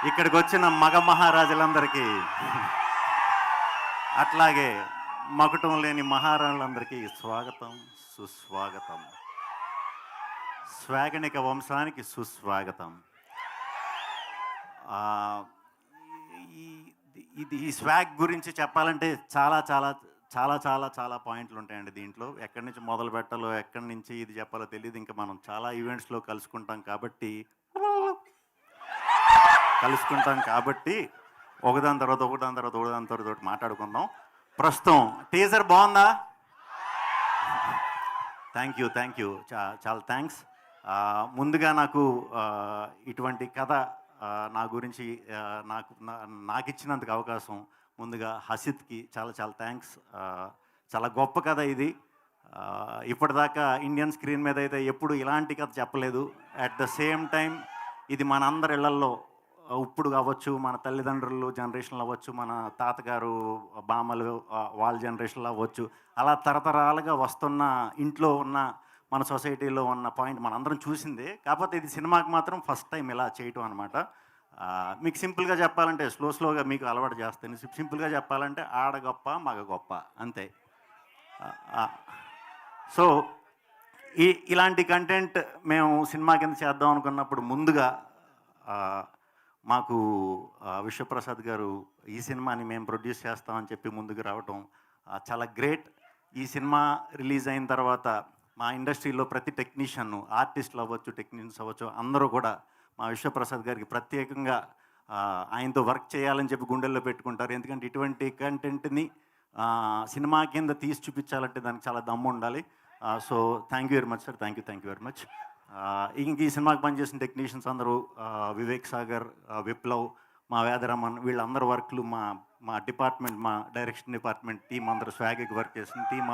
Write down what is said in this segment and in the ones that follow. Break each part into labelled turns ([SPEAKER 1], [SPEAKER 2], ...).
[SPEAKER 1] ఇక్కడికి వచ్చిన మగ మహారాజులందరికీ, అట్లాగే మకుటం లేని మహారాణులందరికీ స్వాగతం, సుస్వాగతం. స్వాగనిక వంశానికి సుస్వాగతం. ఈ స్వాగ్ గురించి చెప్పాలంటే చాలా చాలా చాలా చాలా చాలా పాయింట్లు ఉంటాయండి దీంట్లో. ఎక్కడి నుంచి మొదలు పెట్టాలో, ఎక్కడి నుంచి ఇది చెప్పాలో తెలియదు. ఇంకా మనం చాలా ఈవెంట్స్లో కలుసుకుంటాం కాబట్టి ఒకదాని తర్వాత మాట్లాడుకుందాం. ప్రస్తుతం టీజర్ బాగుందా? Thank you. చాలా థ్యాంక్స్. ముందుగా నాకు ఇటువంటి కథ నా గురించి నాకు ఇచ్చినందుకు అవకాశం ముందుగా హసిత్కి చాలా చాలా థ్యాంక్స్. చాలా గొప్ప కథ ఇది. ఇప్పటిదాకా ఇండియన్ స్క్రీన్ మీద అయితే ఎప్పుడు ఇలాంటి కథ చెప్పలేదు. అట్ ద సేమ్ టైం ఇది మన అందరి ఇళ్లల్లో ఇప్పుడు అవ్వచ్చు, మన తల్లిదండ్రులు జనరేషన్లో అవ్వచ్చు, మన తాతగారు బామ్మలు వాళ్ళ జనరేషన్లో అవ్వచ్చు, అలా తరతరాలుగా వస్తున్న ఇంట్లో ఉన్న మన సొసైటీలో ఉన్న పాయింట్ మనందరం చూసిందే. కాకపోతే ఇది సినిమాకి మాత్రం ఫస్ట్ టైం ఇలా చేయటం అనమాట. మీకు సింపుల్గా చెప్పాలంటే స్లోగా మీకు అలవాటు చేస్తాను. సింపుల్గా చెప్పాలంటే ఆడ గొప్ప మగ గొప్ప అంతే. సో ఇలాంటి కంటెంట్ మేము సినిమా కింద చేద్దాం అనుకున్నప్పుడు ముందుగా మాకు విశ్వప్రసాద్ గారు ఈ సినిమాని మేము ప్రొడ్యూస్ చేస్తామని చెప్పి ముందుకు రావటం చాలా గ్రేట్. ఈ సినిమా రిలీజ్ అయిన తర్వాత మా ఇండస్ట్రీలో ప్రతి టెక్నీషియన్, ఆర్టిస్టులు అవ్వచ్చు, టెక్నీషియన్స్ అవ్వచ్చు, అందరూ కూడా మా విశ్వప్రసాద్ గారికి ప్రత్యేకంగా ఆయనతో వర్క్ చేయాలని చెప్పి గుండెల్లో పెట్టుకుంటారు. ఎందుకంటే ఇటువంటి కంటెంట్ని సినిమా కింద తీసి చూపించాలంటే దానికి చాలా దమ్ము ఉండాలి. So thank you very much sir. Thank you very much. ఇంక ఈ సినిమాకి పనిచేసిన టెక్నీషియన్స్ అందరూ వివేక్ సాగర్, విప్లవ్, మా వేదరమన్, వీళ్ళందరూ వర్క్లు మా డిపార్ట్మెంట్, మా డైరెక్షన్ డిపార్ట్మెంట్ టీం అందరూ, స్వాగికి వర్క్ చేసిన టీం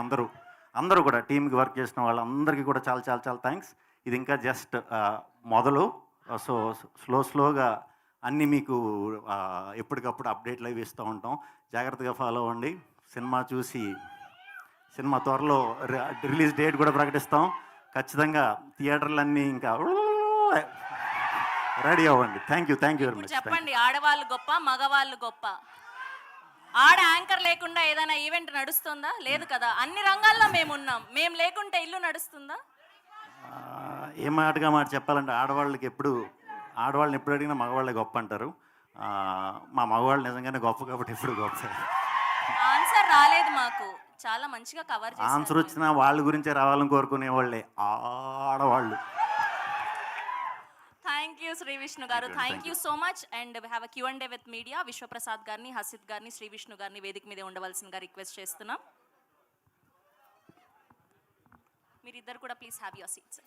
[SPEAKER 1] అందరూ కూడా టీంకి వర్క్ చేసిన వాళ్ళందరికీ కూడా చాలా చాలా చాలా థ్యాంక్స్. ఇది ఇంకా జస్ట్ మొదలు. సో స్లోగా అన్నీ మీకు ఎప్పటికప్పుడు అప్డేట్లు అవి ఇస్తూ ఉంటాం. జాగ్రత్తగా ఫాలో అవ్వండి. సినిమా చూసి సినిమా త్వరలో రిలీజ్ డేట్ కూడా ప్రకటిస్తాం. ఖచ్చితంగా థియేటర్లన్నీ ఇంకా రెడీ అవ్వండి. Thank you very much.
[SPEAKER 2] చెప్పండి, ఆడవాళ్ళు గొప్ప మగవాళ్ళు గొప్ప? ఆడ యాంకర్ లేకుండా ఏదైనా ఈవెంట్ నడుస్తుందా? లేదు కదా. అన్ని రంగాల్లో మేము లేకుంటే ఇల్లు నడుస్తుందా?
[SPEAKER 1] ఏ మాట చెప్పాలంటే ఆడవాళ్ళని ఎప్పుడు అడిగినా మగవాళ్ళే గొప్ప అంటారు. మా మగవాళ్ళు నిజంగానే గొప్ప కాబట్టి ఎప్పుడు గొప్ప.
[SPEAKER 2] ఆన్సర్ రాలేదు మాకు. చాలా మంచిగా కవర్ చేశారు.
[SPEAKER 1] ఆన్సర్ వచ్చినా వాళ్ళ గురించే రావాలని కోరుకునే వాళ్ళే ఆడవాళ్ళు.
[SPEAKER 2] థ్యాంక్ యూ శ్రీ విష్ణు గారు. Thank you so much. And we have a Q&A with media. Vishwaprasad గారిని, హసిత్ గారిని, శ్రీ విష్ణు గారిని వేదిక మీదే ఉండవలసిందిగా రిక్వెస్ట్ చేస్తున్నాం. మీరిద్దరు కూడా ప్లీజ్ హ్యావ్ యువర్ సీట్స్.